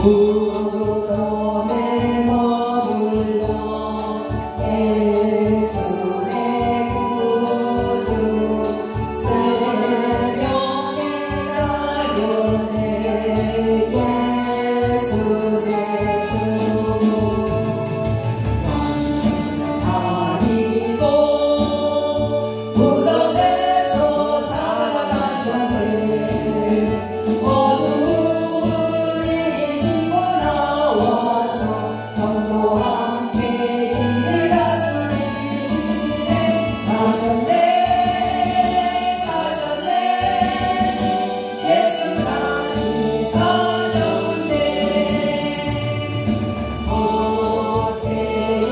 무덤에 머물러 예수의 구주 새벽에 알렸네 예수의 주 원수는 아니고 무덤에서 살아나셨네 어둠을 이기시고 나와서 성도와 함께 길을 다스리시네 사셨네 사셨네 예수 다시 사셨네 어때이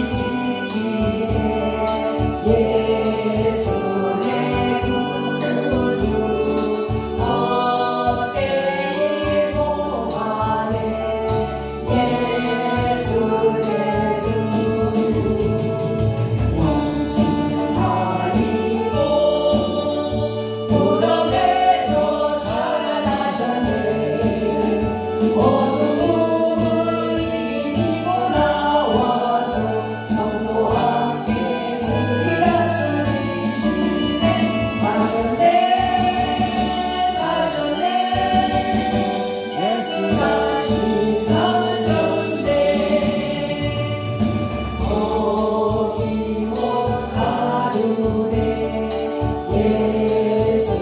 지키네 예수의 구주 어때이 보하네 예수의 주 원수는 아니고 무덤에서 살아나셨네 어둠을 이기시고 나와서 성도와 함께 길을 다스리시네 사셨네 사셨네 예수 다시 사셨네 어기워 가두네 예수의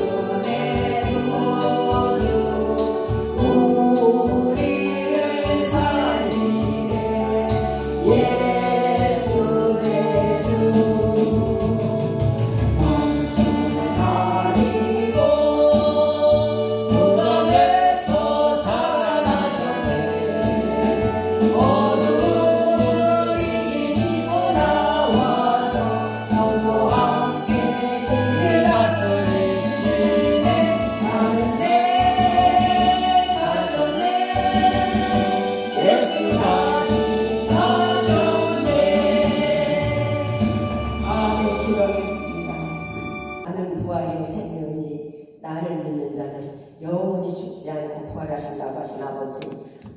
구주 우리를 살리네 예수의 주 원수는 아니고 무덤에서 살아나셨네 어둠을 이기시고 나와서 성도와 함께 길을 다스리시네 사셨네 사셨네 예수 다시 사셨네 아멘 기도하겠습니다. 나는 부활이요 생명이니 나를 믿는 자는 영원히 죽지 않고 부활하신다고 하신 아버지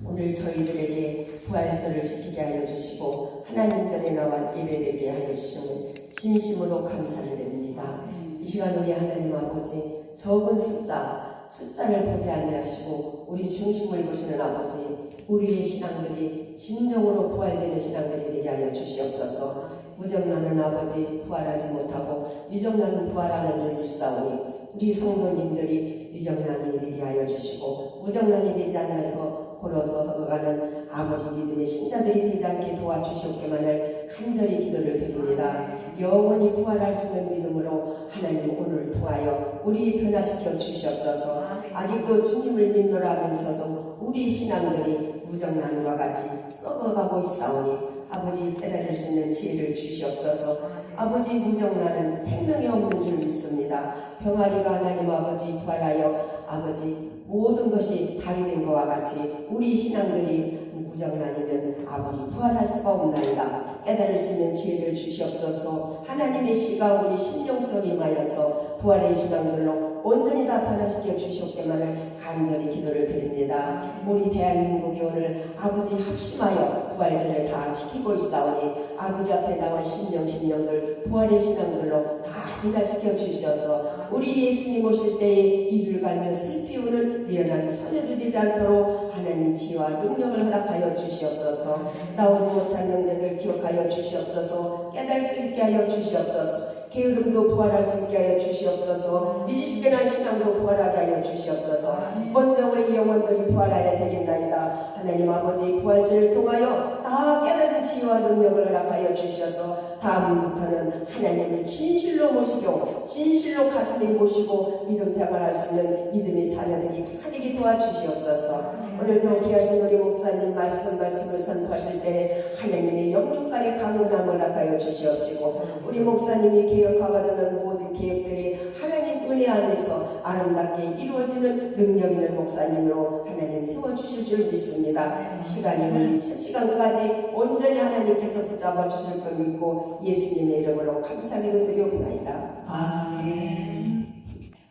오늘 저희들에게 부활절을 지키게 하여 주시고 하나님 전에 나와 예배드리게 하여 주심을 진심으로 감사를 드립니다. 이 시간 우리 하나님 아버지 적은 숫자를 보지 아니하시고 우리 중심을 보시는 아버지 우리의 신앙들이 진정으로 부활되는 신앙들이 되게 하여 주시옵소서. 무정란은 아버지 부활하지 못하고 유정란은 부활하는 줄 믿사오니 우리 성도님들이 유정란이 되게 하여 주시고 무정란이 되지 않아서 걸어서 가는 아버지 믿음의 신자들이 되지 않게 도와주시옵기만을 간절히 기도를 드립니다. 영원히 부활할 수 있는 믿음으로 하나님 오늘 통하여 우리 변화시켜 주시옵소서. 아직도 주님을 믿노라 하면서도 우리 신앙들이 무정란과 같이 썩어가고 있사오니 아버지 깨달을 수 있는 지혜를 주시옵소서. 아버지 무정란은 생명이 없는 줄 믿습니다. 병아리가 하나님 아버지 부활하여 아버지 모든 것이 달이 된 것과 같이 우리 신앙들이 무정란이면 아버지 부활할 수가 없나이다. 깨달을 수 있는 지혜를 주시옵소서. 하나님의 씨가 우리 심령 속에 임하여서 부활의 신앙들로 온전히 다 변화시켜 주시옵기만을 간절히 기도를 드립니다. 우리 대한민국이 오늘 아버지 합심하여 부활절을 다 지키고 있사오니 아버지 앞에 나온 심령들 부활의 신앙들로 다 변화시켜 주셔서 우리 예수님 오실 때에 이를 갈며 슬피 우는 미련한 처녀들 되지 않도록 하나님 지혜와 능력을 허락하여 주시옵소서. 나오지 못한 영혼들 기억하여 주시옵소서. 깨달을 수 있게 하여 주시옵소서. 게으름도 부활할 수 있게 하여 주시옵소서. 미지시대나 신앙도 부활하게 하여 주시옵소서. 먼저 우리 영혼들이 부활하여야 되겠나이다. 하나님 아버지 부활절을 통하여 다 깨달은 지혜와 능력을 허락하여 주셔서 다음부터는 하나님을 진실로 모시고 진실로 가슴에 모시고 믿음 생활할 수 있는 믿음의 자녀들이 다 되게 도와주시옵소서. 오늘도 귀하신 우리 목사님 말씀을 선포하실 때 하나님의 영육간의 강건함을 허락하여 주시옵시고 우리 목사님이 개혁하고자 모든 계획들이 하나님 은혜 안에서 아름답게 이루어지는 능력 있는 목사님으로 하나님 세워주실 줄 믿습니다. 시간이 흘리 첫 시간까지 온전히 하나님께서 붙잡아 주실 걸 믿고 예수님의 이름으로 감사하게 드리옵나이다. 아멘.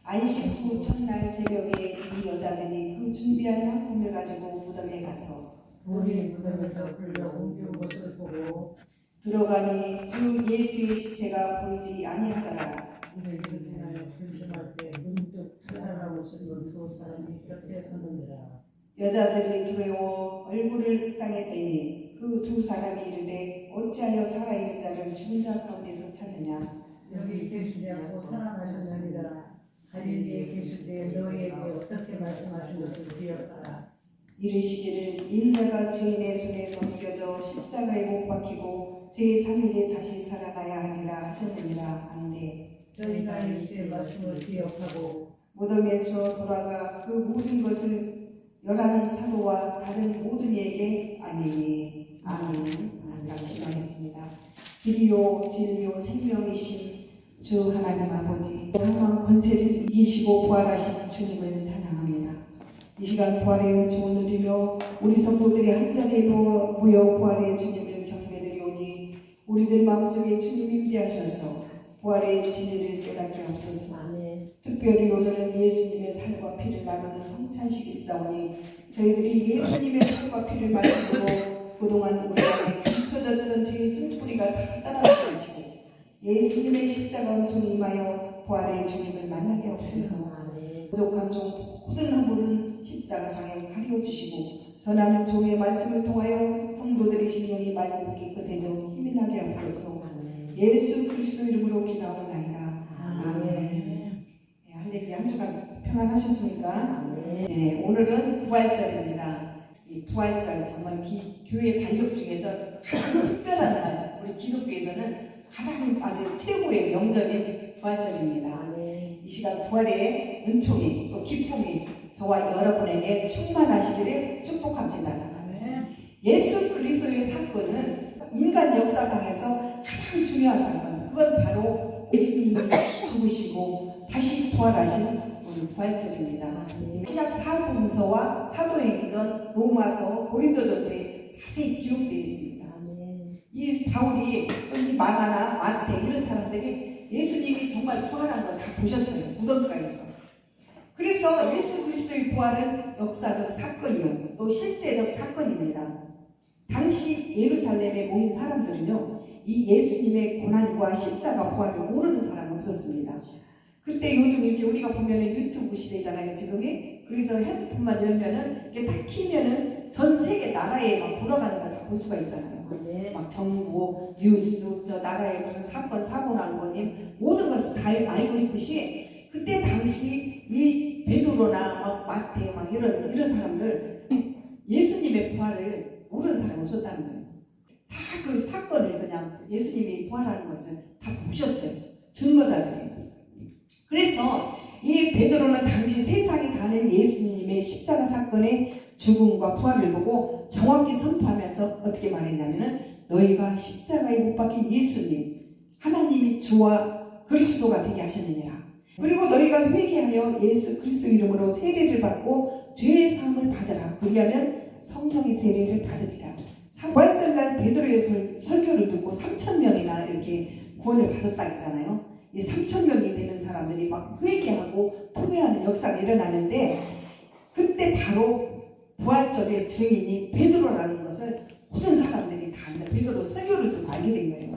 안식 후 첫날 새벽에 이 여자들이 그 준비한 상품을 가지고 무덤에 가서 우리 무덤에서 불려 옮긴 것을 보고 들어가니 주 예수의 시체가 보이지 아니하더라. 우리를 대하여 근심할 때 문득 살아나고 싶은 두 사람이 곁에 섰느니라. 여자들이 두려워 얼굴을 땅에 대니 그 두 사람이 이르되 어찌하여 살아있는 자를 죽은 자 가운데서 찾느냐. 여기 계시지 않고 살아나셨느니라. 갈릴리에 계실 때 너희에게 어떻게 말씀하신 것을 기억하라. 이르시기를 인자가 죄인의 손에 넘겨져 십자가에 못 박히고 제3일에 다시 살아나야 하리라 하셨느니라. 안되 저희가 예수의 말씀을 기억하고 무덤에서 돌아가 그 모든 것을 열한 사도와 다른 모든 이에게 아니니. 아멘. 잠깐 기도하겠습니다. 길이요 진리요 생명이신 주 하나님 아버지, 사망 권세를 이기시고 부활하신 주님을 찬양합니다. 이 시간 부활의 은총을 누리며 우리 성도들이 한자리에 모여 부활의 주님을 경배드리오니 우리들 마음속에 주님 임재하셔서 부활의 진리를 깨닫게 하옵소서. 특별히 오늘은 예수님의 살과 피를 나누는 성찬식이 있사오니 저희들이 예수님의 살과 피를 마시고 그동안 우리 안에 감춰졌던 죄의 쓴뿌리가 다 따라가게 하시고 예수님의 십자가 은총이 임하여 부활의 주님을 만나게 하옵소서. 부족한 종 모든 허물은 십자가상에 가리워 주시고 전하는 종의 말씀을 통하여 성도들의 심령이 맑고 깨끗해져 힘이 나게 하옵소서. 예수 그리스도 이름으로 기도하옵나이다. 아멘. 할렐루야. 한 주간 평안하셨습니까? 네, 오늘은 부활절입니다. 이 부활절 정말 교회 달력 중에서 가장 특별한 날, 우리 기독교에서는 가장 아주 최고의 명절인 부활절입니다. 이 시간 부활의 은총이 또 기쁨이 저와 여러분에게 충만하시기를 축복합니다. 예수 그리스도의 사건은 인간 역사상에서 가장 중요한 사건, 그건 바로 예수님이 죽으시고 다시 부활하신 오늘 부활절입니다. 신약 사복음서와 사도행전, 로마서, 고린도전서에 자세히 기록되어 있습니다. 이 바울이 또 이 마가나 마태 이런 사람들이 예수님이 정말 부활한 걸 다 보셨어요. 무덤가에서. 그래서 예수 그리스도의 부활은 역사적 사건이요 또 실제적 사건입니다. 당시 예루살렘에 모인 사람들은요 이 예수님의 고난과 십자가 부활을 모르는 사람은 없었습니다. 그때 요즘 이렇게 우리가 보면은 유튜브 시대잖아요 지금이. 그래서 핸드폰만 열면은 이렇게 다 키면은 전 세계 나라에 막 돌아가는 걸 다 볼 수가 있잖아요. 막 정보, 뉴스, 저 나라에 무슨 사건, 사고 난 거니 모든 것을 다 알고 있듯이 그때 당시 이 베드로나 막 마태 막 이런 사람들 예수님의 부활을 모르는 사람이 없었다는 거예요. 다 그 사건을 그냥 예수님이 부활하는 것을 다 보셨어요. 증거자들이. 그래서 이 베드로는 당시 세상이 다는 예수님의 십자가 사건의 죽음과 부활을 보고 정확히 선포하면서 어떻게 말했냐면은 너희가 십자가에 못 박힌 예수님 하나님이 주와 그리스도가 되게 하셨느니라. 그리고 너희가 회개하여 예수 그리스도 이름으로 세례를 받고 죄의 사함을 받으라. 그리하면 성령의 세례를 받으리라. 부활절날 베드로의 설교를 듣고 3,000명이나 이렇게 구원을 받았다 했잖아요. 이 3,000명이 되는 사람들이 막 회개하고 통회하는 역사가 일어나는데 그때 바로 부활절의 증인이 베드로라는 것을 모든 사람들이 다 이제 베드로 설교를 듣고 알게 된 거예요.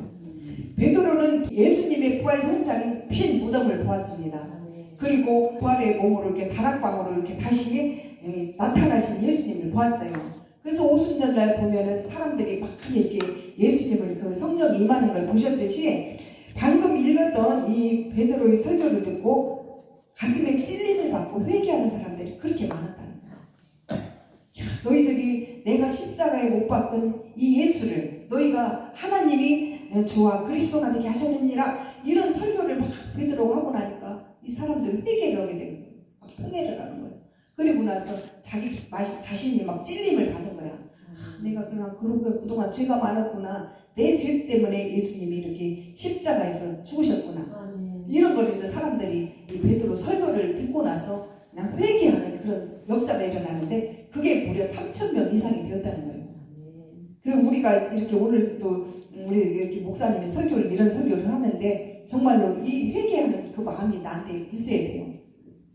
베드로는 예수님의 부활 현장인 빈 무덤을 보았습니다. 그리고 부활의 몸으로 이렇게 다락방으로 이렇게 다시 나타나신 예수님을 보았어요. 그래서 오순절날 보면은 사람들이 막 이렇게 예수님을 그 성령이 임하는 걸 보셨듯이 방금 읽었던 이 베드로의 설교를 듣고 가슴에 찔림을 받고 회개하는 사람들이 그렇게 많았다는 거야. 너희들이 내가 십자가에 못 박은 이 예수를 너희가 하나님이 주와 그리스도가 되게 하셨느니라 이런 설교를 막 베드로가 하고 나니까 이 사람들이 회개를 하게 되는 거예요. 막 통회를 하는 거예요. 그리고 나서 자신이 막 찔림을 받은 거야. 내가 그냥 그동안 죄가 많았구나. 내 죄 때문에 예수님이 이렇게 십자가에서 죽으셨구나. 이런 걸 이제 사람들이 이 베드로 설교를 듣고 나서 그냥 회개하는 그런 역사가 일어나는데 그게 무려 3,000명 이상이 되었다는 거예요. 그 우리가 이렇게 오늘 또 우리 이렇게 목사님이 설교를 이런 설교를 하는데 정말로 이 회개하는 그 마음이 나한테 있어야 돼요.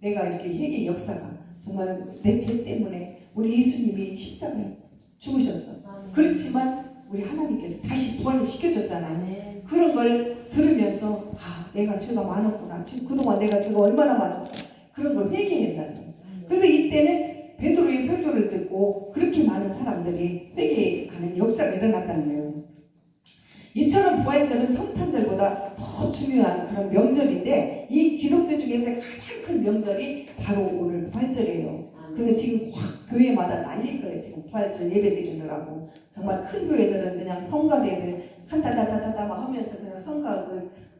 내가 이렇게 회개 역사가 정말 내 죄 때문에 우리 예수님이 십자가에 죽으셨어. 그렇지만 우리 하나님께서 다시 부활을 시켜줬잖아요. 아멘. 그런 걸 들으면서 내가 죄가 많았구나. 지금 그동안 내가 죄가 얼마나 많았구나. 그런 걸 회개한다는 거예요. 그래서 이때는 베드로의 설교를 듣고 그렇게 많은 사람들이 회개하는 역사가 일어났다는 거예요. 이처럼 부활절은 성탄절보다 더 중요한 그런 명절인데 이 기독교 중에서 가장 큰 명절이 바로 오늘 부활절이에요. 그래서 지금 확 교회마다 난릴 거예요. 지금 부활절 예배 드리느라고. 정말 큰 교회들은 그냥 성가대들 칸다다다다다 막 하면서 그냥 성가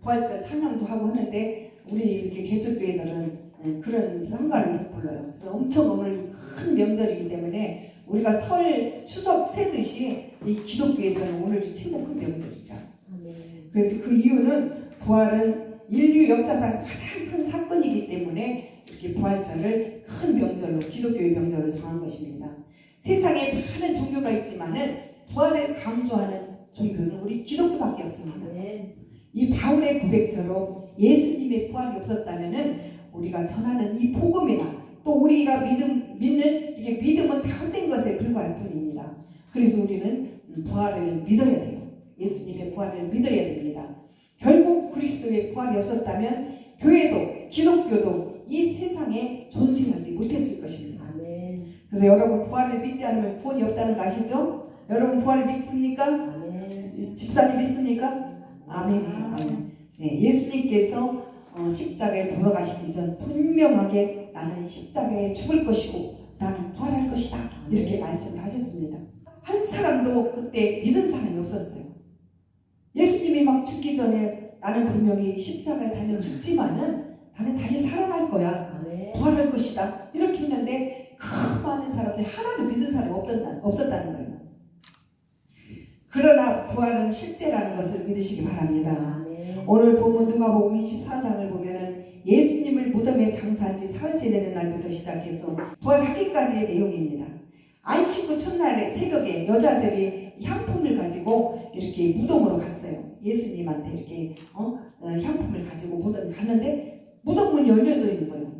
부활절 찬양도 하고 하는데 우리 이렇게 개척교회들은 그런 성가를 못 불러요. 그래서 엄청 오늘 큰 명절이기 때문에 우리가 설, 추석 세듯이 이 기독교에서는 오늘이 최고 큰 명절이다. 그래서 그 이유는 부활은 인류 역사상 가장 큰 사건이기 때문에 이렇게 부활절을 큰 명절로 기독교의 명절로 정한 것입니다. 세상에 많은 종교가 있지만은 부활을 강조하는 종교는 우리 기독교밖에 없습니다. 이 바울의 고백처럼 예수님의 부활이 없었다면은 우리가 전하는 이 복음이나 또 우리가 믿는 이렇게 믿음은 다 헛된 것에 불과할 뿐입니다. 그래서 우리는 부활을 믿어야 돼요. 예수님의 부활을 믿어야 됩니다. 결국 그리스도의 부활이 없었다면 교회도 기독교도 이 세상에 존재하지 못했을 것입니다. 그래서 여러분 부활을 믿지 않으면 구원이 없다는 거 아시죠? 여러분 부활을 믿습니까? 집사님 믿습니까? 아멘. 네, 예수님께서 십자가에 돌아가시기 전 분명하게 나는 십자가에 죽을 것이고 나는 부활할 것이다 이렇게 말씀하셨습니다. 한 사람도 그때 믿은 사람이 없었어요. 예수님이 막 죽기 전에 나는 분명히 십자가에 달려 죽지만은 나는 다시 살아날 거야. 부활할 것이다 이렇게 했는데 그 많은 사람들이 하나도 믿은 사람이 없었다는 거예요. 그러나 부활은 실제라는 것을 믿으시기 바랍니다. 오늘 본문 누가복음 24장을 보면은 예수님을 무덤에 장사한 지 사흘째 되는 날부터 시작해서 부활하기까지의 내용입니다. 안식 후 첫날에 새벽에 여자들이 향품을 가지고 이렇게 무덤으로 갔어요. 예수님한테 이렇게 향품을 가지고 무덤에 갔는데 무덤 문이 열려져 있는 거예요.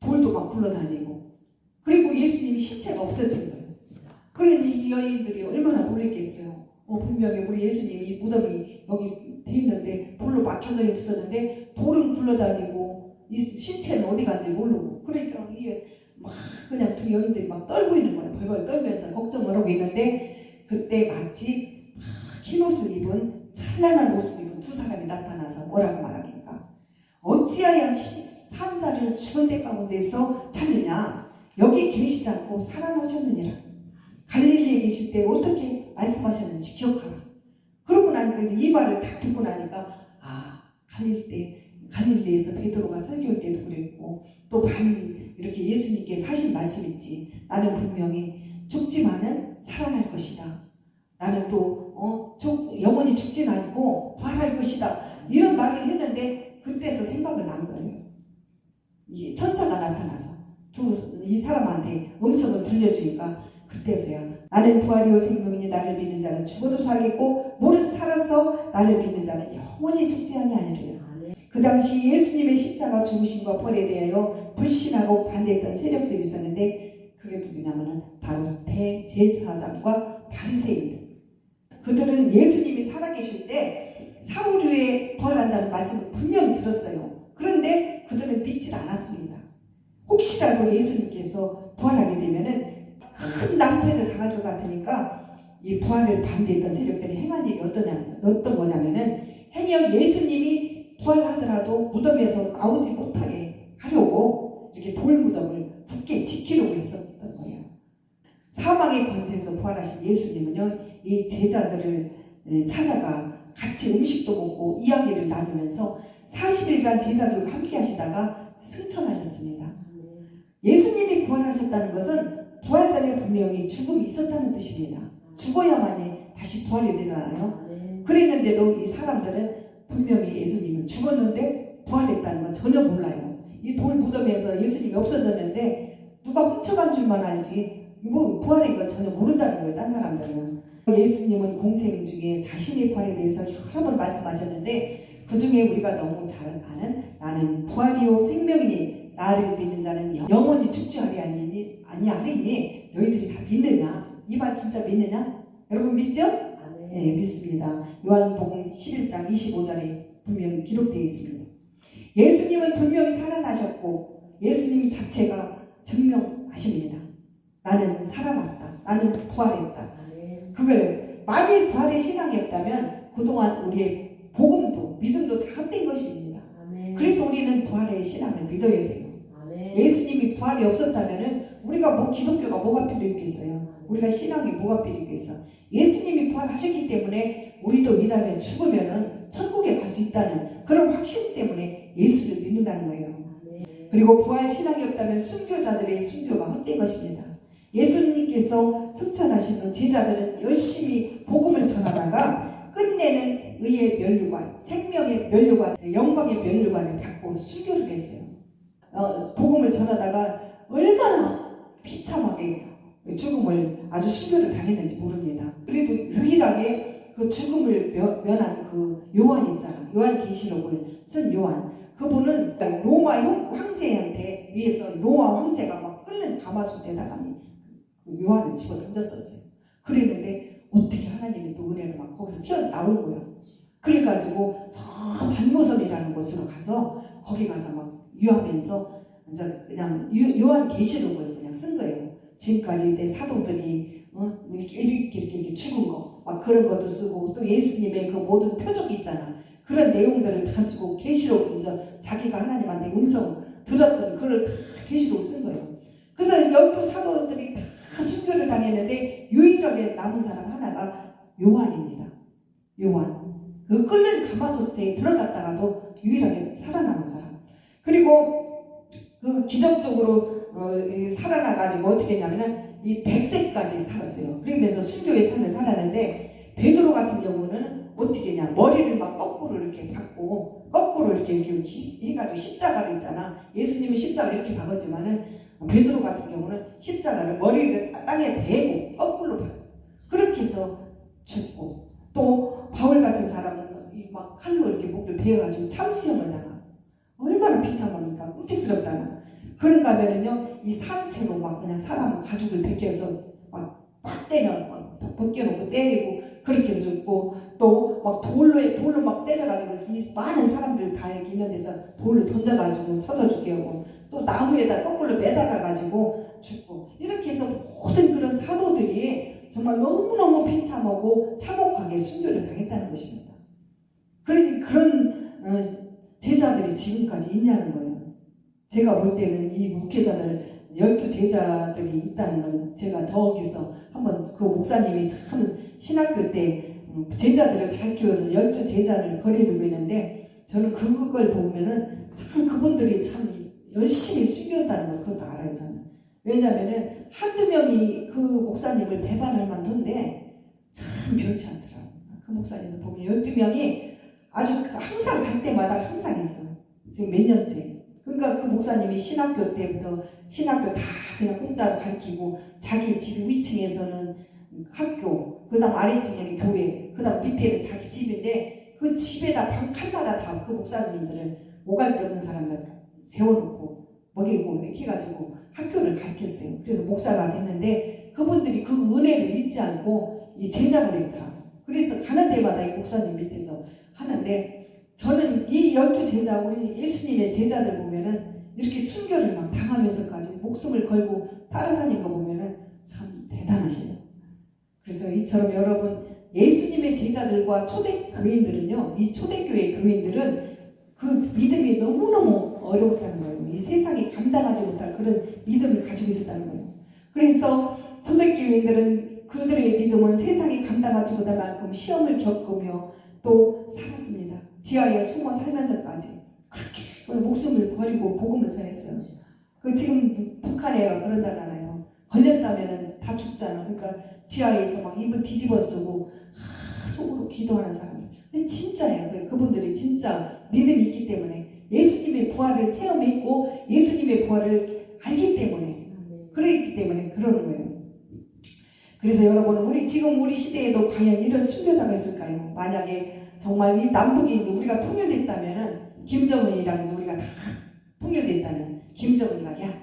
돌도 막 굴러다니고 그리고 예수님이 시체가 없어진 거예요. 그러니 이 여인들이 얼마나 놀랬겠어요. 분명히 우리 예수님이 이 무덤이 여기 돼 있는데 돌로 막혀져 있었는데 돌은 굴러다니고 이 신체는 어디 간지 모르고 그러니까 이게 막 그냥 두 여인들이 막 떨고 있는 거예요. 벌벌 떨면서 걱정을 하고 있는데 그때 마치 흰 옷을 입은 찬란한 옷을 입은 두 사람이 나타나서 뭐라고 말합니까? 어찌하여 산자를 죽은 데 가운데서 찾느냐? 여기 계시지 않고 살아나셨느니라. 갈릴리에 계실 때 어떻게 말씀하셨는지 기억하라. 그러고 나니까 이제 이 말을 딱 듣고 나니까 갈릴리에서 베드로가 설교할 때도 그랬고 또 많이 이렇게 예수님께 하신 말씀 있지. 나는 분명히 죽지만은 살아날 것이다. 나는 또 영원히 죽진 않고 부활할 것이다. 이런 말을 했는데 그때서 생각을 난 거예요. 이 천사가 나타나서 이 사람한테 음성을 들려주니까 그때서야 나는 부활이요 생명이니 나를 믿는 자는 죽어도 살겠고 무릇 살아서 나를 믿는 자는 영원히 죽지 아니하리라. 그 당시 예수님의 십자가 죽으심과 부활에 대하여 불신하고 반대했던 세력들이 있었는데 그게 누구냐면은 바로 대제사장과 바리새인들. 그들은 예수님이 살아계실 때 사흘 후에 부활한다는 말씀을 분명히 들었어요. 그런데 그들은 믿지 않았습니다. 혹시라도 예수님께서 부활하게 되면은 큰 낭패를 당할 것 같으니까 이 부활을 반대했던 세력들이 행한 일이 어떤 거냐면은 행여 예수님이 부활하더라도 무덤에서 나오지 못하게 하려고 이렇게 돌무덤을 굳게 지키려고 했었던 거예요. 사망의 권세에서 부활하신 예수님은요, 이 제자들을 찾아가 같이 음식도 먹고 이야기를 나누면서 40일간 제자들과 함께 하시다가 승천하셨습니다. 예수님이 부활하셨다는 것은 부활 전에 분명히 죽음이 있었다는 뜻입니다. 죽어야만이 다시 부활이 되잖아요. 그랬는데도 이 사람들은 분명히 예수님은 죽었는데 부활했다는 건 전혀 몰라요. 이 돌 무덤에서 예수님이 없어졌는데 누가 훔쳐간 줄만 알지 뭐 부활인 건 전혀 모른다는 거예요. 딴 사람들은. 예수님은 공생 중에 자신의 부활에 대해서 여러 번 말씀하셨는데 그 중에 우리가 너무 잘 아는 나는 부활이요 생명이니 나를 믿는 자는 영원히 죽지 아니하리니 너희들이 다 믿느냐 이 말 진짜 믿느냐? 여러분 믿죠? 아멘. 네, 믿습니다. 요한복음 11장 25절에 분명히 기록되어 있습니다. 예수님은 분명히 살아나셨고 예수님 자체가 증명하십니다. 나는 살아났다. 나는 부활했다. 아멘. 그걸 만일 부활의 신앙이 없다면 그동안 우리의 복음도 믿음도 다 헛된 것입니다. 아멘. 그래서 우리는 부활의 신앙을 믿어야 돼요. 아멘. 예수님이 부활이 없었다면 우리가 뭐 기독교가 뭐가 필요 있겠어요? 우리가 신앙이 뭐가 필요 있겠어? 예수님이 부활하셨기 때문에 우리도 이 다음에 죽으면은 천국에 갈 수 있다는 그런 확신 때문에 예수를 믿는다는 거예요. 아멘. 그리고 부활 신앙이 없다면 순교자들의 순교가 헛된 것입니다. 예수님께서 승천하신 제자들은 열심히 복음을 전하다가 끝내는 의의 면류관, 생명의 면류관, 영광의 면류관을 받고 순교를 했어요. 복음을 전하다가 얼마나 비참하게 죽음을 아주 순교를 당했는지 모릅니다. 그래도 유일하게 그 죽음을 면한 그 요한 있잖아. 요한계시록을 쓴 요한. 그분은 로마 황제한테 의해서 로마 황제가 막 끓는 가마솥에다가 그 요한을 집어 던졌었어요. 그랬는데 어떻게 하나님이 또 은혜를 막 거기서 튀어나온 거야. 그래가지고 저 반모섬이라는 곳으로 가서 거기 가서 막 유하면서 이제 그냥 요한계시록을 그냥 쓴 거예요. 지금까지 내 사도들이 이렇게 죽은 거 막 그런 것도 쓰고 또 예수님의 그 모든 표적 있잖아. 그런 내용들을 다 쓰고 계시록 이제 자기가 하나님한테 음성 들었던 그걸 다 계시록 쓴 거예요. 그래서 12사도들이 다 순교를 당했는데 유일하게 남은 사람 하나가 요한입니다. 요한. 그 끓는 가마솥에 들어갔다가도 유일하게 살아남은 사람. 그리고 그 기적적으로 살아나가지고 어떻게 했냐면은 이 100세까지 살았어요. 그러면서 순교의 삶을 살았는데 베드로 같은 경우는 어떻게 했냐. 머리를 막 거꾸로 이렇게 박고 거꾸로 이렇게 해가지고 십자가를 있잖아. 예수님은 십자가 이렇게 박았지만은 베드로 같은 경우는 십자가를 머리를 땅에 대고 거꾸로 박았어. 그렇게 해서 죽고 또 바울 같은 사람은 막 칼로 이렇게 목을 베어가지고 참수형을 당하. 얼마나 비참합니까? 끔찍스럽잖아. 그런가 하면은요, 이 산채로 막 그냥 사람 가죽을 벗겨서 막 때려, 막 벗겨놓고 때리고, 그렇게 해서 죽고, 또 막 돌로 막 때려가지고, 이 많은 사람들 다 이렇게 있는 데서 돌로 던져가지고 쳐서 죽게 하고, 또 나무에다 거꾸로 매달아가지고 죽고, 이렇게 해서 모든 그런 사도들이 정말 너무너무 비참하고 참혹하게 순교를 당했다는 것입니다. 그러니 그런 제자들이 지금까지 있냐는 거예요. 제가 볼 때는 이 목회자들 12제자들이 있다는 건 제가 저기서 한번 그 목사님이 참 신학교 때 제자들을 잘 키워서 12제자를 거리려고 했는데 저는 그걸 보면은 참 그분들이 참 열심히 순교한다는 걸 그것도 알아요. 저는. 왜냐면은 한두 명이 그 목사님을 배반할 만한데 참 변치 않더라고요. 그 목사님을 보면 12명이 아주 항상 갈 때마다 항상 있어요. 지금 몇 년째. 그러니까 그 목사님이 신학교 때부터 신학교 다 그냥 공짜로 가르치고 자기 집 위층에서는 학교, 그 다음 아래층에는 교회, 그 다음 밑에는 자기 집인데 그 집에다 방 칸마다 다 그 목사님들을 오갈 데 없는 사람들 세워놓고 먹이고 이렇게 해가지고 학교를 가르쳤어요. 그래서 목사가 됐는데 그분들이 그 은혜를 잊지 않고 이 제자가 됐더라고요. 그래서 가는 데마다 이 목사님 밑에서 하는데 저는 이 12제자, 우리 예수님의 제자들 보면은 이렇게 순교를 막 당하면서까지 목숨을 걸고 따라다니는 거 보면은 참 대단하시네요. 그래서 이처럼 여러분 예수님의 제자들과 초대교인들은요, 이 초대교회 교인들은 그 믿음이 너무너무 어려웠다는 거예요. 이 세상이 감당하지 못할 그런 믿음을 가지고 있었다는 거예요. 그래서 초대교인들은 그들의 믿음은 세상이 감당하지 못할 만큼 시험을 겪으며 또 살았습니다. 지하에 숨어 살면서까지 그렇게 목숨을 버리고 복음을 전했어요. 그 지금 북한에 그런다잖아요. 걸렸다면은 다 죽잖아. 그러니까 지하에서 막 입을 뒤집어 쓰고 속으로 기도하는 사람. 근데 진짜예요. 그분들이 진짜 믿음이 있기 때문에 예수님의 부활을 체험했고 예수님의 부활을 알기 때문에 그랬기 때문에 그러는 거예요. 그래서 여러분 우리 지금 우리 시대에도 과연 이런 순교자가 있을까요? 만약에 정말 이 남북이 우리가 통일됐다면은 김정은이랑 우리가 다 통일됐다면 김정은이가 야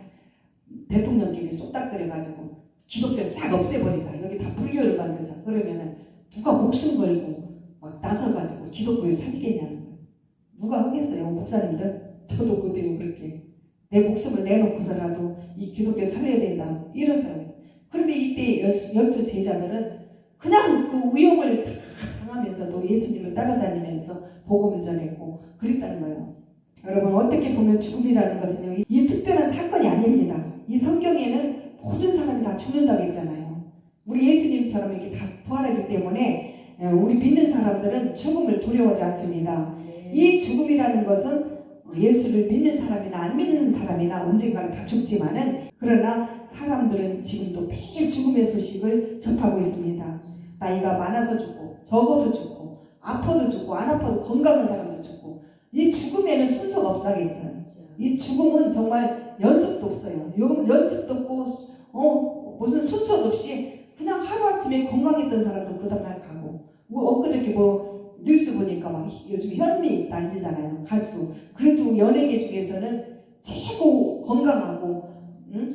대통령끼리 쏙닥거려가지고 기독교 싹 싹 없애버리자. 여기 다 불교를 만들자. 그러면은 누가 목숨 걸고 막 나서가지고 기독교를 살리겠냐는 거예요. 누가 하겠어요, 목사님들? 저도 그대로 그렇게 내 목숨을 내놓고서라도 이 기독교 살려야 된다 이런 사람. 그런데 이때 12 제자들은 그냥 그 위험을 다 당하면서도 예수님을 따라다니면서 복음을 전했고 그랬다는 거예요. 여러분, 어떻게 보면 죽음이라는 것은요, 이 특별한 사건이 아닙니다. 이 성경에는 모든 사람이 다 죽는다고 했잖아요. 우리 예수님처럼 이렇게 다 부활하기 때문에 우리 믿는 사람들은 죽음을 두려워하지 않습니다. 이 죽음이라는 것은 예수를 믿는 사람이나 안 믿는 사람이나 언젠가는 다 죽지만은, 그러나 사람들은 지금도 매일 죽음의 소식을 접하고 있습니다. 나이가 많아서 죽고, 적어도 죽고, 아파도 죽고, 안 아파도 건강한 사람도 죽고, 이 죽음에는 순서가 없다겠어요. 이 죽음은 정말 연습도 없어요. 연습도 없고, 무슨 순서도 없이 그냥 하루아침에 건강했던 사람도 그 다음날 가고, 엊그저께 뉴스 보니까 막 요즘 현미 난리잖아요. 가수. 그래도 연예계 중에서는 최고 건강하고,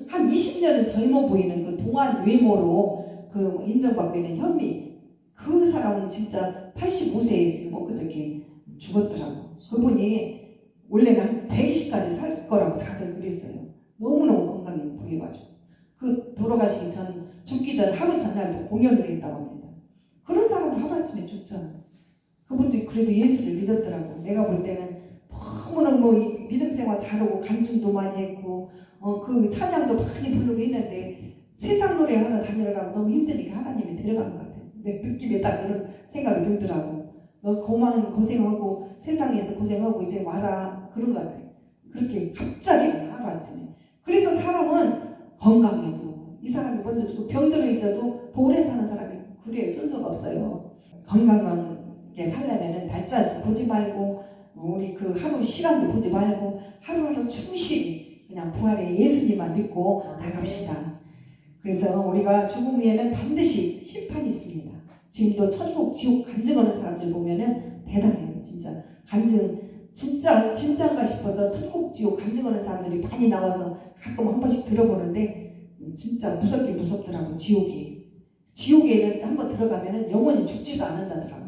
한 20년은 젊어 보이는 그 동안 외모로 그 인정받고 있는 현미. 그 사람은 진짜 85세에 지금 엊그저께 죽었더라고. 그분이 원래는 한 120까지 살 거라고 다들 그랬어요. 너무너무 건강해 보여가지고. 그 돌아가시기 전, 죽기 전 하루 전날도 공연을 했다고 합니다. 그런 사람도 하루아침에 죽잖아. 그분도 그래도 예수를 믿었더라고. 내가 볼 때는 너무너무 믿음 생활 잘하고 간증도 많이 했고, 그 찬양도 많이 부르고 했는데 세상 노래 하나 다니느라고 너무 힘드니까 하나님이 데려간 것 같아요. 내 느낌에 딱 그런 생각이 들더라고. 너 고생하고 세상에서 고생하고 이제 와라, 그런 것 같아. 그렇게 갑자기 하루아침에. 그래서 사람은 건강해도 이 사람이 먼저 죽고 병들어 있어도 오래 사는 사람이 그래요. 순서가 없어요. 건강하게 살려면은 날짜 보지 말고, 우리 그 하루 시간도 보지 말고 하루하루 충실히 그냥 부활의 예수님만 믿고 나갑시다. 그래서 우리가 죽음 후에는 반드시 심판이 있습니다. 지금도 천국, 지옥 간증하는 사람들 보면은 대단해요. 진짜 간증, 진짜인가 싶어서 천국, 지옥 간증하는 사람들이 많이 나와서 가끔 한 번씩 들어보는데 진짜 무섭긴 무섭더라고. 지옥에는 한번 들어가면은 영원히 죽지도 않는다더라고.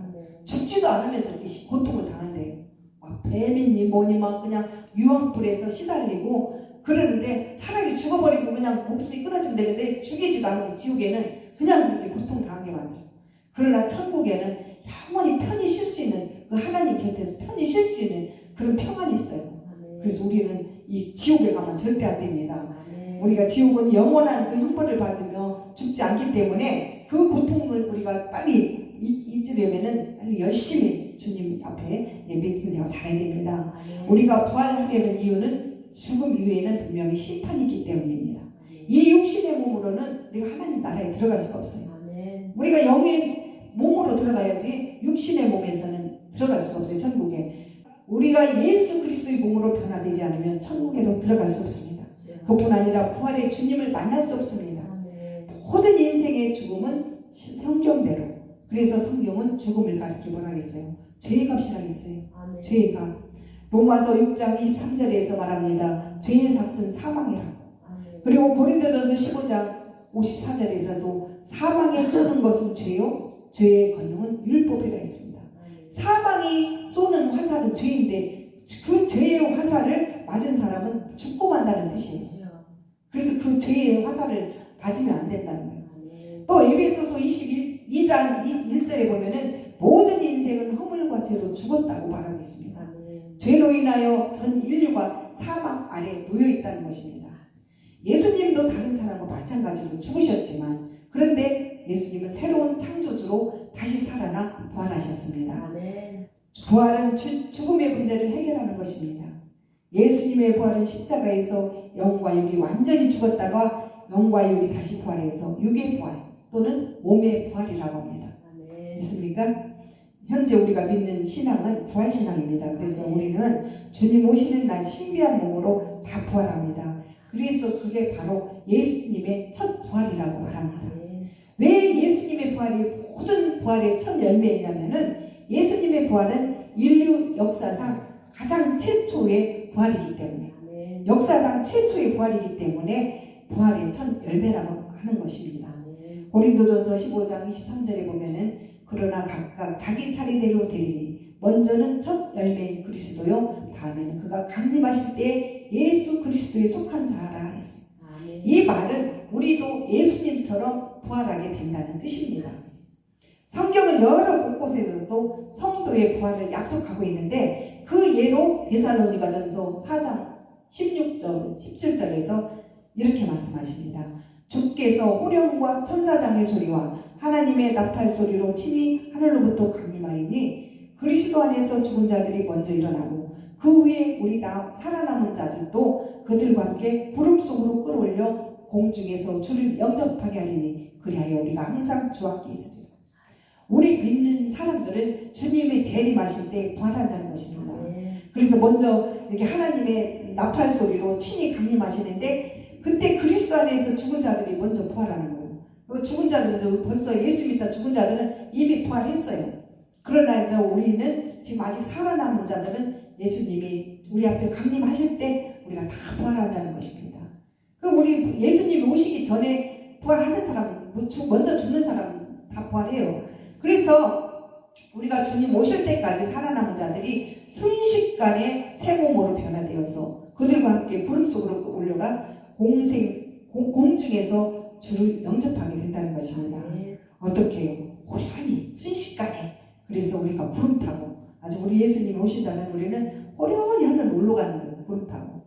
죽지도 않으면서 이렇게 고통을 당한대요. 막 뱀이니 뭐니 막 그냥 유황불에서 시달리고 그러는데, 차라리 죽어버리고 그냥 목숨이 끊어지면 되는데 죽이지도 않고 지옥에는 그냥 그렇게 고통당하게 만들어요. 그러나 천국에는 영원히 편히 쉴 수 있는, 그 하나님 곁에서 편히 쉴 수 있는 그런 평안이 있어요. 그래서 우리는 이 지옥에 가면 절대 안 됩니다. 우리가 지옥은 영원한 그 형벌을 받으며 죽지 않기 때문에 그 고통을 우리가 빨리 잊으려면은 빨리 열심히 주님 앞에 믿음 생활 잘해야 됩니다. 우리가 부활하려는 이유는 죽음 이후에는 분명히 심판이 있기 때문입니다. 이 육신의 몸으로는 우리가 하나님 나라에 들어갈 수가 없어요. 우리가 영의 몸으로 들어가야지 육신의 몸에서는 들어갈 수가 없어요. 천국에. 우리가 예수 그리스도의 몸으로 변화되지 않으면 천국에도 들어갈 수 없습니다. 그뿐 아니라 부활의 주님을 만날 수 없습니다. 모든 인생의 죽음은 성경대로. 그래서 성경은 죽음을 가리켜 뭐라 했어요? 죄의 값이라 했어요. 죄의 값. 로마서 6장 23절에서 말합니다. 죄의 삭은 사망이라고. 그리고 고린도전서 15장 54절에서도 사망에 쏘는 것은 죄요, 죄의 권능은 율법이라 했습니다. 사망이 쏘는 화살은 죄인데 그 죄의 화살을 맞은 사람은 죽고 만다는 뜻이에요. 그래서 그 죄의 화살을 맞으면 안 된다는 거예요. 또 에베소서 22장 1절에 보면은 모든 인생은 허물과 죄로 죽었다고 말하고 있습니다. 죄로 인하여 전 인류가 사망 아래 놓여 있다는 것입니다. 예수님도 다른 사람과 마찬가지로 죽으셨지만, 그런데 예수님은 새로운 창조주로 다시 살아나 부활하셨습니다. 부활은 죽음의 문제를 해결하는 것입니다. 예수님의 부활은 십자가에서 영과 육이 완전히 죽었다가 영과 육이 다시 부활해서 육의 부활 또는 몸의 부활이라고 합니다. 있습니까? 현재 우리가 믿는 신앙은 부활신앙입니다. 그래서 우리는 주님 오시는 날 신비한 몸으로 다 부활합니다. 그래서 그게 바로 예수님의 첫 부활이라고 말합니다. 왜 예수님의 부활이 모든 부활의 첫 열매이냐면은, 예수님의 부활은 인류 역사상 가장 최초의 부활이기 때문에, 역사상 최초의 부활이기 때문에 부활의 첫 열매라고 하는 것입니다. 고린도전서 15장 23절에 보면은 그러나 각각 자기 차례대로 되리니 먼저는 첫 열매인 그리스도요 다음에는 그가 강림하실 때 예수 그리스도에 속한 자라 했습니다. 이 말은 우리도 예수님처럼 부활하게 된다는 뜻입니다. 성경은 여러 곳곳에서도 성도의 부활을 약속하고 있는데 그 예로 데살로니가전서 4장 16절 17절에서 이렇게 말씀하십니다. 주께서 호령과 천사장의 소리와 하나님의 나팔 소리로 친히 하늘로부터 강림하리니 그리스도 안에서 죽은 자들이 먼저 일어나고 그 후에 우리 살아남은 자들도 그들과 함께 구름 속으로 끌어올려 공중에서 주를 영접하게 하리니 그리하여 우리가 항상 주 앞에 있으리라. 우리 믿는 사람들은 주님의 재림하실 때 부활한다는 것입니다. 그래서 먼저 이렇게 하나님의 나팔 소리로 친히 강림하시는데 그때 그리스도 안에서 죽은 자들이 먼저 부활하는 거예요. 죽은 자들은 벌써 예수 믿다 죽은 자들은 이미 부활했어요. 그러나 이제 우리는 지금 아직 살아남은 자들은 예수님이 우리 앞에 강림하실 때 우리가 다 부활한다는 것입니다. 그럼 우리 예수님이 오시기 전에 부활하는 사람은 먼저 죽는 사람은 다 부활해요. 그래서 우리가 주님 오실 때까지 살아남은 자들이 순식간에 새 몸으로 변화되어서 그들과 함께 구름 속으로 올려가 공중에서 주를 영접하게 된다는 것입니다. 어떻게 해요? 호련히 순식간에. 그래서 우리가 구름 타고 아주 우리 예수님이 오신다면 우리는 호련히 하늘 올라가는 거예요. 구름 타고.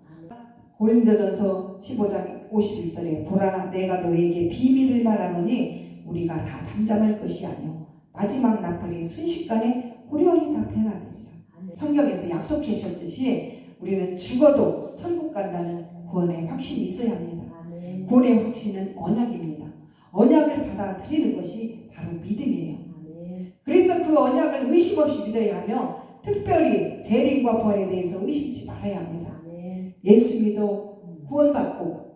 고린도전서 15장 51절에 보라 내가 너에게 비밀을 말하노니 우리가 다 잠잠할 것이 아니오 마지막 나팔이 순식간에 호련히 다 변화되리라. 성경에서 약속하셨듯이 우리는 죽어도 천국 간다는 구원의 확신이 있어야 합니다. 구원의 확신은 언약입니다. 언약을 받아들이는 것이 바로 믿음이에요. 그래서 그 언약을 의심 없이 믿어야 하며 특별히 재림과 부활에 대해서 의심치 말아야 합니다. 예수 믿어 구원받고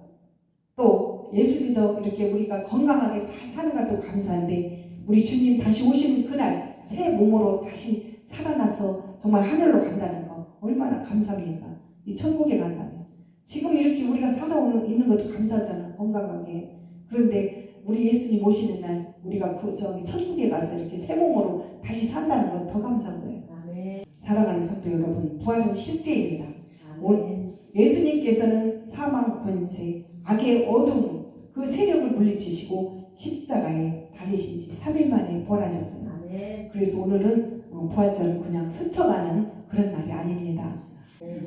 또 예수 믿어 이렇게 우리가 건강하게 사는 것도 감사한데 우리 주님 다시 오시는 그날 새 몸으로 다시 살아나서 정말 하늘로 간다는 거 얼마나 감사합니까? 이 천국에 간다면 지금 이렇게 우리가 살아오는 있는 것도 감사하잖아 건강하게. 그런데 우리 예수님 오시는 날 우리가 천국에 가서 이렇게 새 몸으로 다시 산다는 건 더 감사한 거예요. 사랑하는 성도 여러분, 부활은 실제입니다. 예수님께서는 사망 권세, 악의 어둠 그 세력을 물리치시고 십자가에 달리신 지 3일 만에 부활하셨어요. 그래서 오늘은 부활절을 그냥 스쳐가는 그런 날이 아닙니다.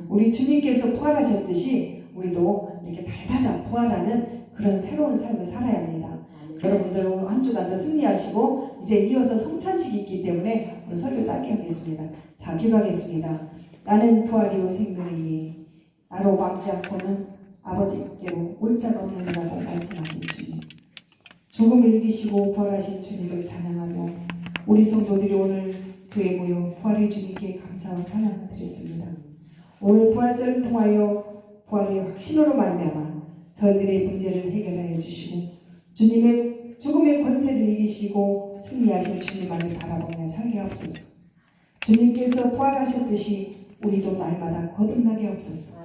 우리 주님께서 부활하셨듯이 우리도 이렇게 날마다 부활하는 그런 새로운 삶을 살아야 합니다. 여러분들 한 주간 더 승리하시고 이제 이어서 성찬식이 있기 때문에 오늘 설교 짧게 하겠습니다. 자, 기도하겠습니다. 나는 부활이요 생명이니 나로 막지 않고는 아버지께로 올 자가 없느니라고 말씀하신 주님, 죽음을 이기시고 부활하신 주님을 찬양하며 우리 성도들이 오늘 교회 모여 부활의 주님께 감사와 찬양을 드렸습니다. 오늘 부활절을 통하여 부활의 확신으로 말미암아 저희들의 문제를 해결하여 주시고 주님의 죽음의 권세를 이기시고 승리하신 주님만을 바라보며 살게 하옵소서. 주님께서 부활하셨듯이 우리도 날마다 거듭나게 하옵소서.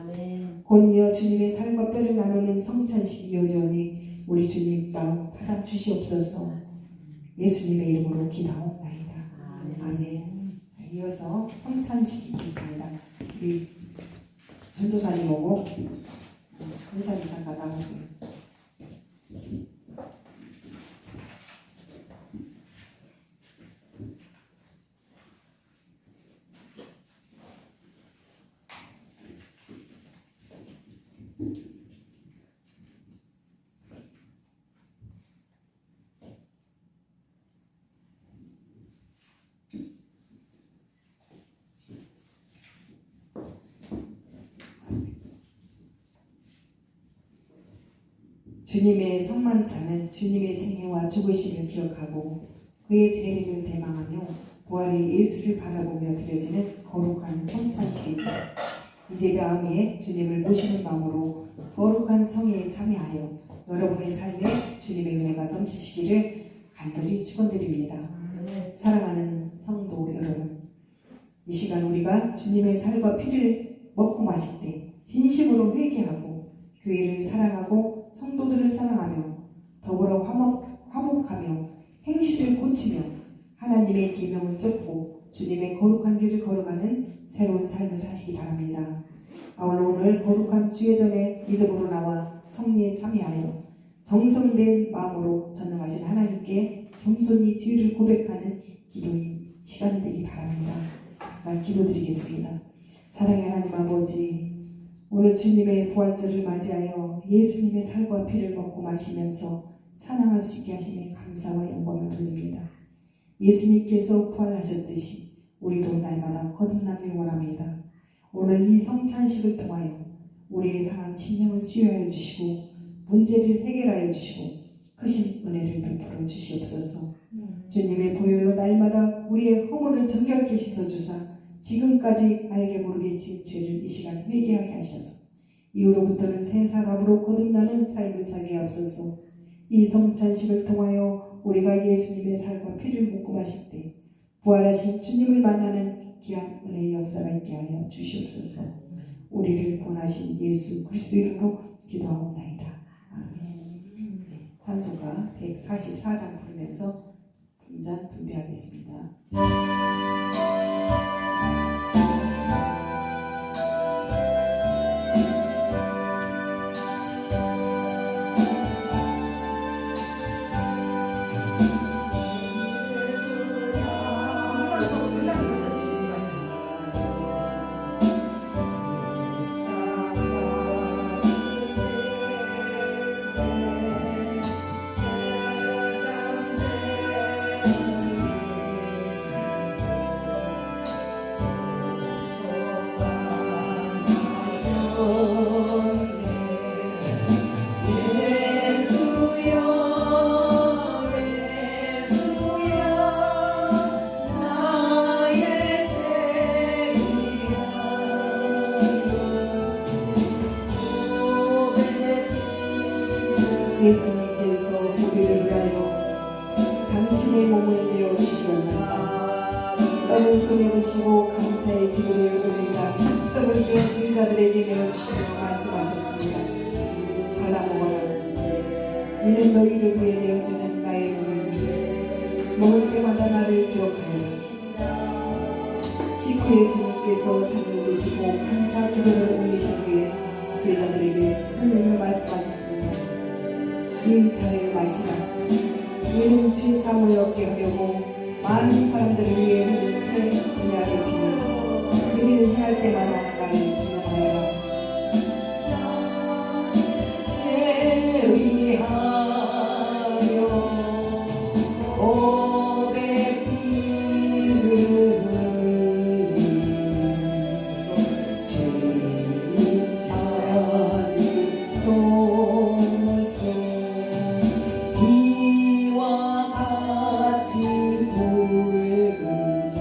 곧이어 주님의 살과 뼈를 나누는 성찬식이 이어져오니 우리 주님 마음 받아 주시옵소서. 예수님의 이름으로 기도하옵나이다. 아멘. 이어서 성찬식이 있겠습니다. 우리 전도사님 오고 권사님 잠깐 나오세요. 주님의 성만찬은 주님의 생애와 죽으심을 기억하고 그의 재림을 대망하며 부활의 예수를 바라보며 드려지는 거룩한 성찬식입니다. 이제 다음에 주님을 모시는 마음으로 거룩한 성회에 참여하여 여러분의 삶에 주님의 은혜가 넘치시기를 간절히 축원드립니다. 사랑하는 성도 여러분, 이 시간 우리가 주님의 살과 피를 먹고 마실 때 진심으로 회개하고 교회를 사랑하고 성도들을 사랑하며 더불어 화목하며 행실을 고치며 하나님의 계명을 쫓고 주님의 거룩한 길을 걸어가는 새로운 삶을 사시기 바랍니다. 아울러 오늘 거룩한 주의 전에 믿음으로 나와 성리에 참여하여 정성된 마음으로 전능하신 하나님께 겸손히 주의를 고백하는 기도의 시간이 되기 바랍니다. 기도드리겠습니다. 사랑의 하나님 아버지, 오늘 주님의 부활절을 맞이하여 예수님의 살과 피를 먹고 마시면서 찬양할 수 있게 하시니 감사와 영광을 돌립니다. 예수님께서 부활하셨듯이 우리도 날마다 거듭나길 원합니다. 오늘 이 성찬식을 통하여 우리의 상한 심령을 치유하여 주시고 문제를 해결하여 주시고 크신 은혜를 베풀어 주시옵소서. 주님의 보혈로 날마다 우리의 허물을 정결케 씻어주사 지금까지 알게 모르게 지은 죄를 이 시간 회개하게 하셔서 이후로부터는 새 사람으로 거듭나는 삶을 살게 하옵소서. 이 성찬식을 통하여 우리가 예수님의 살과 피를 먹고 마실 때 부활하신 주님을 만나는 귀한 은혜의 역사가 있게 하여 주시옵소서. 우리를 구원하신 예수 그리스도 이름으로 기도하옵나이다. 아멘. 찬송가 144장 부르면서 분잔 분배하겠습니다. 예수님께서 우리를 위하여 당신의 몸을 내어주시었나이다. 떡을 손에 드시고 감사의 기도를 올린다. 떡을 떼어 제자들에게 내어주시며 말씀하셨습니다. 받아 먹어라. 이는 너희를 위해 내어주는 나의 몸이니 먹을 때마다 나를 기억하여라. 식후에 주님께서 잔을 드시고 감사 기도를 올리신 후에 제자들에게 흘리며 말씀하셨습니다. 이 잔을 마시라. 이는 죄 사함을 얻게 하려고 많은 사람들을 위해 흘린 새 언약의 피니 그를 행할 때마다 나를 기념하여라. 죄 위하여 오백 피를 흘리 죄 받으소서. 비와 같이 붉은 죄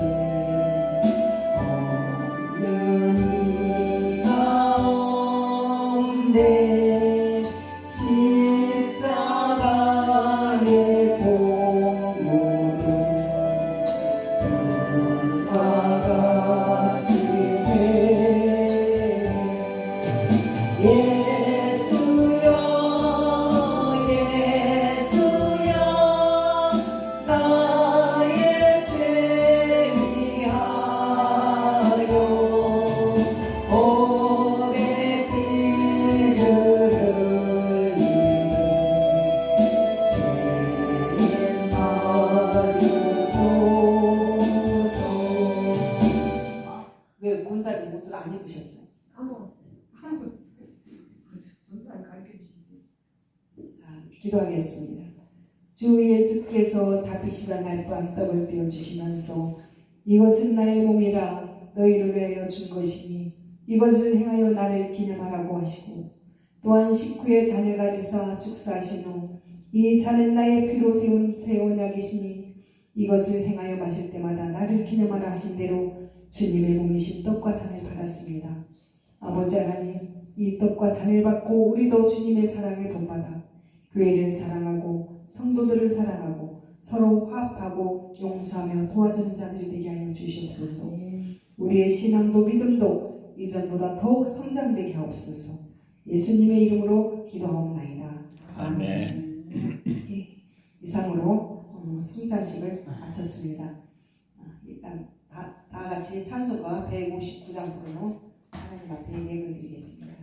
없는 이 가운데 십자가의 공로로 금과 같이 되 예수여 예수여 나의 죄 위하여 오백 피를 흘리니 죄를 받으소서. 왜 권사님 옷을 안 입으셨어요? 자, 기도하겠습니다. 주 예수께서 잡히시던 날 밤 떡을 떼어 주시면서 이것은 나의 몸이라 너희를 위하여 준 것이니 이것을 행하여 나를 기념하라고 하시고 또한 식후에 잔을 가지사 축사하신 후 이 잔은 나의 피로 세운 새 언약이시니 이것을 행하여 마실 때마다 나를 기념하라 하신 대로 주님의 몸이신 떡과 잔을 받았습니다. 아버지 하나님, 이 떡과 잔을 받고 우리도 주님의 사랑을 본받아 교회를 사랑하고 성도들을 사랑하고 서로 화합하고 용서하며 도와주는 자들이 되게 하여 주시옵소서. 우리의 신앙도 믿음도 이전보다 더욱 성장되게 하옵소서. 예수님의 이름으로 기도하옵나이다. 아멘. 이 이상으로 성찬식을 마쳤습니다. 일단 다 같이 찬송가 159장 부르노 하나님 앞에 예배를 드리겠습니다.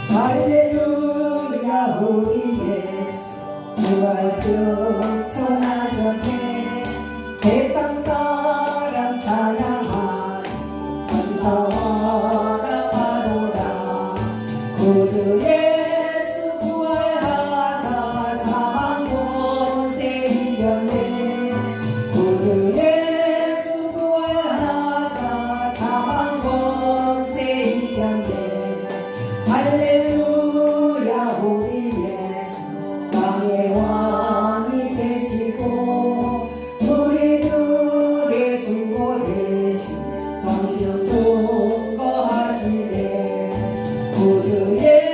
할렐루야 우리 예수 부활승 천하셨네 세상 사람 찬양하니 천사와 나가노라 구주 예수 부활하사 사망 권세 이겼네 구주 예수 부활하사 사망 권세 이겼네 할렐루야 우리 예수 왕의 왕이 되시고 우리들의 중보 대신 성신 증거하시네 구주 예수